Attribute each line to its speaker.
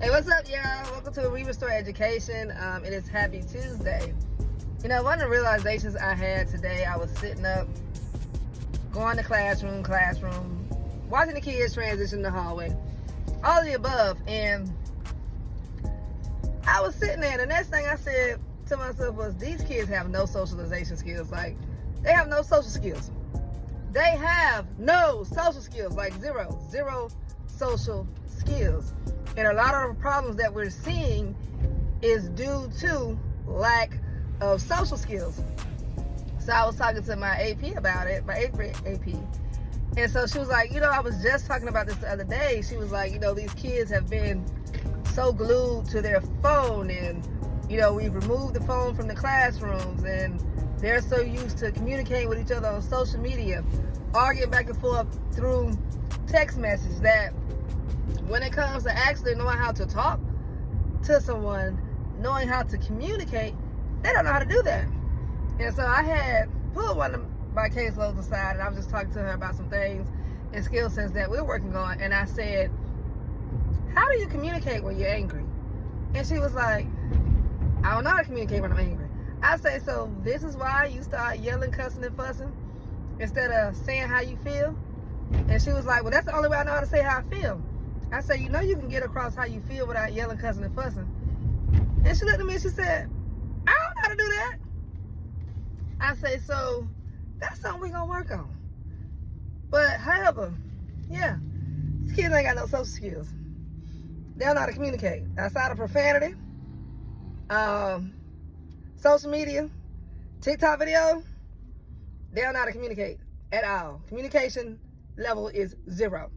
Speaker 1: Hey, what's up, y'all? Welcome to We Restore Education. It is Happy Tuesday. You know, one of the realizations I had today, I was sitting up, going to classroom, watching the kids transition the hallway, all of the above, and I was sitting there, the next thing I said to myself was, these kids have no socialization skills. Like, they have no social skills. They have no social skills, like zero social skills. And a lot of the problems that we're seeing is due to lack of social skills. So I was talking to my AP about it, my 8th grade AP. And so she was like, you know, I was just talking about this the other day. She was like, you know, these kids have been so glued to their phone, and, you know, we've removed the phone from the classrooms, and they're so used to communicating with each other on social media, arguing back and forth through text message, that when it comes to actually knowing how to talk to someone, knowing how to communicate, they don't know how to do that. And so I had pulled one of my caseloads aside, and I was just talking to her about some things and skill sets that we're working on. And I said, how do you communicate when you're angry? And she was like, I don't know how to communicate when I'm angry. I say, so this is why you start yelling, cussing, and fussing instead of saying how you feel? And she was like, well, that's the only way I know how to say how I feel. I said, you know, you can get across how you feel without yelling, cussing, and fussing. And she looked at me and she said, I don't know how to do that. I say, so that's something we're going to work on. But however, yeah, these kids ain't got no social skills. They don't know how to communicate. Outside of profanity, social media, TikTok video, they don't know how to communicate at all. Communication level is 0.